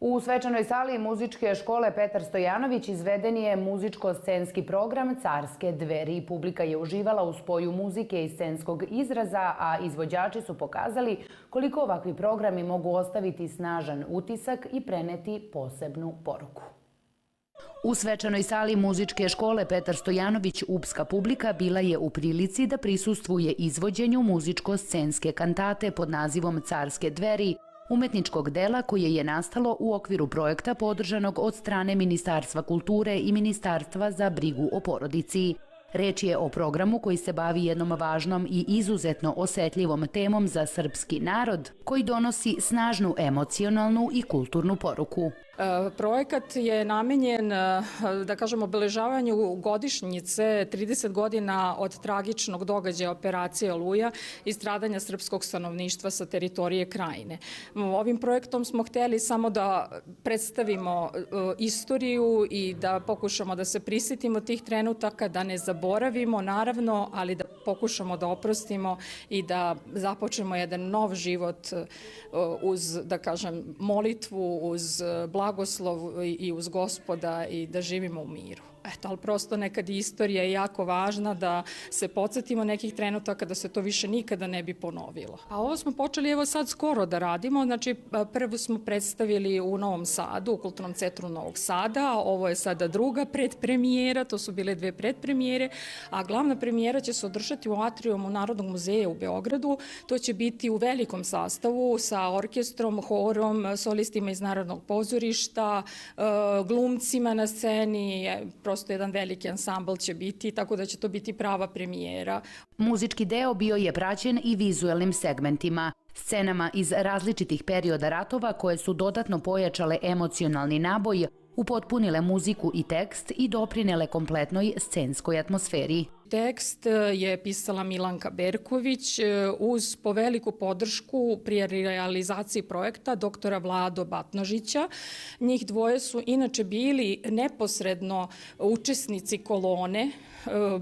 U svečanoj sali muzičke škole Petar Stojanović izveden je muzičko-scenski program Carske dveri. Publika je uživala u spoju muzike i scenskog izraza, a izvođači su pokazali koliko ovakvi programi mogu ostaviti snažan utisak i preneti posebnu poruku. U svečanoj sali muzičke škole Petar Stojanović upska publika bila je u prilici da prisustvuje izvođenju muzičko-scenske kantate pod nazivom Carske dveri, umetničkog dela koje je nastalo u okviru projekta podržanog od strane Ministarstva kulture i Ministarstva za brigu o porodici. Reč je o programu koji se bavi jednom važnom i izuzetno osetljivom temom za srpski narod, koji donosi snažnu emocionalnu i kulturnu poruku. Projekat je namenjen, da kažem, obeležavanju godišnjice 30 godina od tragičnog događaja operacije Oluja i stradanja srpskog stanovništva sa teritorije Krajine. Ovim projektom smo hteli samo da predstavimo istoriju i da pokušamo da se prisjetimo tih trenutaka, da ne zaboravimo, naravno, ali da pokušamo da oprostimo i da započnemo jedan nov život uz, da kažem, molitvu, uz blagoslov i uz Gospoda i da živimo u miru. Eto, ali prosto nekad istorija je jako važna da se podsjetimo nekih trenutaka da se to više nikada ne bi ponovilo. A ovo smo počeli evo sad skoro da radimo, znači prvo smo predstavili u Novom Sadu, u Kulturnom centru Novog Sada, ovo je sada druga predpremijera, to su bile dve predpremijere, a glavna premijera će se održati u atrijumu Narodnog muzeja u Beogradu, to će biti u velikom sastavu sa orkestrom, horom, solistima iz Narodnog pozorišta, glumcima na sceni, prosto jedan veliki ansambl će biti, tako da će to biti prava premijera. Muzički deo bio je praćen i vizuelnim segmentima, scenama iz različitih perioda ratova koje su dodatno pojačale emocionalni naboj, upotpunile muziku i tekst i doprinele kompletnoj scenskoj atmosferi. Tekst je pisala Milanka Berković uz poveliku podršku pri realizaciji projekta doktora Vlado Batnožića. Njih dvoje su inače bili neposredno učesnici kolone,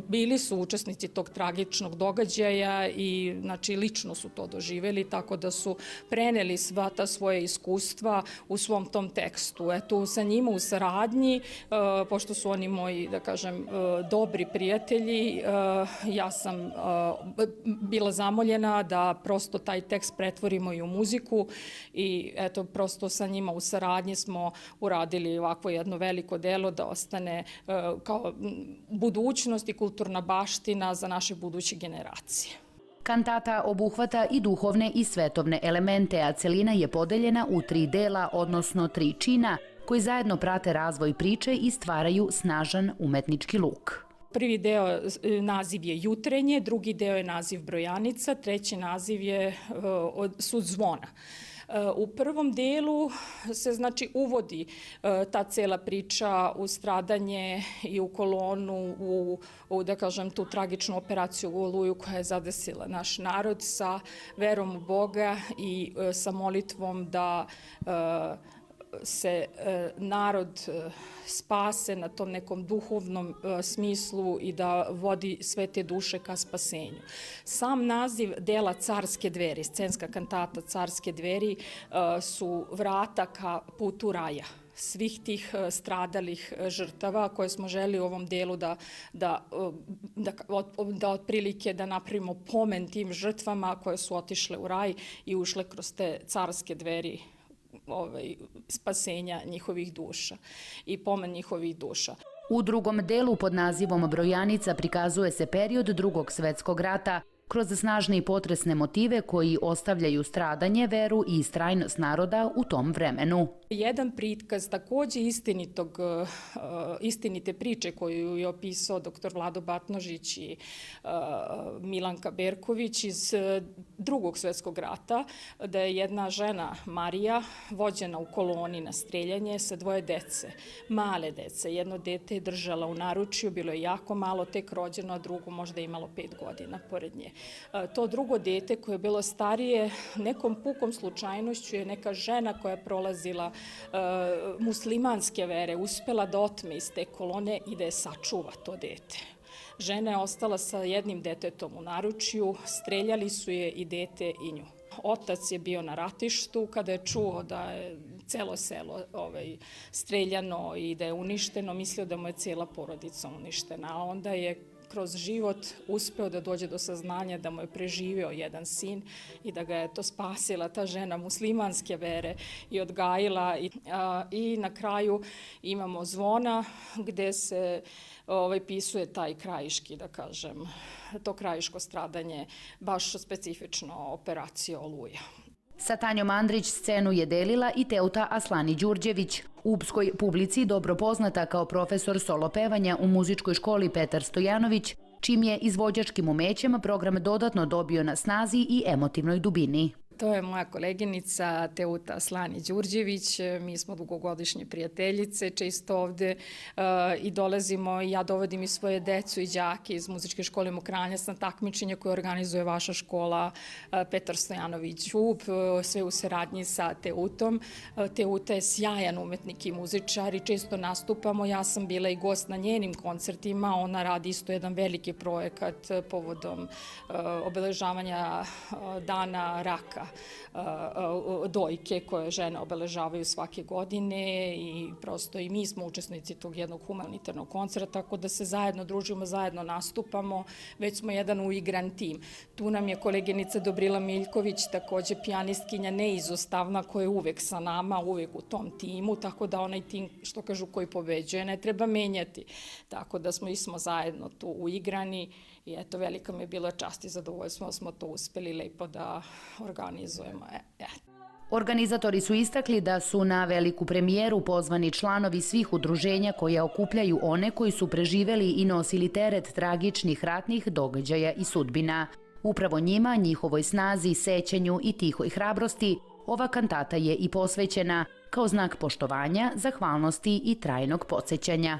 bili su učesnici tog tragičnog događaja i znači lično su to doživjeli, tako da su preneli sva ta svoje iskustva u svom tom tekstu. Eto, sa njima u saradnji, pošto su oni moji, da kažem, dobri prijatelji, ja sam bila zamoljena da prosto taj tekst pretvorimo i u muziku i eto, prosto sa njima u saradnji smo uradili ovako jedno veliko delo da ostane kao budućnost i kulturna baština za naše buduće generacije. Kantata obuhvata i duhovne i svetovne elemente, a celina je podeljena u 3 dela, odnosno 3 čina, koji zajedno prate razvoj priče i stvaraju snažan umetnički luk. Prvi deo naziv je Jutrenje, drugi deo je naziv Brojanica, treći naziv je Sud zvona. U prvom delu se znači uvodi ta cela priča u stradanje i u kolonu, u da kažem tu tragičnu operaciju u Oluju koja je zadesila naš narod sa verom u Boga i sa molitvom da se narod spase na tom nekom duhovnom smislu i da vodi sve te duše ka spasenju. Sam naziv dela Carske dveri, scenska kantata Carske dveri, su vrata ka putu raja svih tih stradalih žrtava koje smo želi u ovom delu da otprilike da napravimo pomen tim žrtvama koje su otišle u raj i ušle kroz te carske dveri spasenja njihovih duša i pomen njihovih duša. U drugom delu pod nazivom Brojanica prikazuje se period Drugog svetskog rata kroz snažne i potresne motive koji ostavljaju stradanje, veru i istrajnost naroda u tom vremenu. Jedan pritkaz takođe istinite priče koju je opisao dr. Vlado Batnožić i Milanka Berković iz Drugog svetskog rata, da je jedna žena, Marija, vođena u koloni na streljanje sa 2 dece, male dece. Jedno dete je držala u naručju, bilo je jako malo, tek rođeno, a drugo možda imalo 5 godina pored nje. To drugo dete koje je bilo starije, nekom pukom slučajnošću je neka žena koja je prolazila muslimanske vere uspela da otme iz te kolone i da je sačuva to dete. Žena je ostala sa jednim detetom u naručju, streljali su je i dete i nju. Otac je bio na ratištu, kada je čuo da je celo selo streljano i da je uništeno, mislio da mu je cijela porodica uništena, a onda je kroz život uspeo da dođe do saznanja da mu je preživio jedan sin i da ga je to spasila ta žena muslimanske vere i odgajila. I na kraju imamo Zvona gde se pisuje taj krajiški, da kažem, to krajiško stradanje, baš specifično operacija Oluja. Sa Tanjom Andrić scenu je delila i Teuta Aslani-Đurđević, upskoj publici dobro poznata kao profesor solo pevanja u muzičkoj školi Petar Stojanović, čim je izvođačkim umećem program dodatno dobio na snazi i emotivnoj dubini. To je moja koleginica Teuta Aslani-Đurđević, mi smo dugogodišnje prijateljice, često ovde i dolazimo, ja dovodim i svoje decu i đake iz muzičke škole Mokranjac na takmičenje koje organizuje vaša škola Petar Stojanović-Ćup, sve u saradnji sa Teutom. Teuta je sjajan umetnik i muzičar i često nastupamo, ja sam bila i gost na njenim koncertima, ona radi isto jedan veliki projekat povodom obeležavanja dana raka dojke koje žene obeležavaju svake godine i prosto i mi smo učesnici tog jednog humanitarnog koncerta, tako da se zajedno družimo, zajedno nastupamo, već smo jedan uigran tim. Tu nam je koleginica Dobrila Miljković, takođe pijanistkinja neizostavna koja je uvek sa nama, uvek u tom timu, tako da onaj tim, što kažu, koji pobeđuje, ne treba menjati. Tako da smo zajedno tu uigrani i eto, velika mi je bila čast i zadovoljstvo da smo to uspeli lepo da organizujemo. Organizatori su istakli da su na veliku premijeru pozvani članovi svih udruženja koja okupljaju one koji su preživeli i nosili teret tragičnih ratnih događaja i sudbina. Upravo njima, njihovoj snazi, sećanju i tihoj hrabrosti, ova kantata je i posvećena kao znak poštovanja, zahvalnosti i trajnog podsjećanja.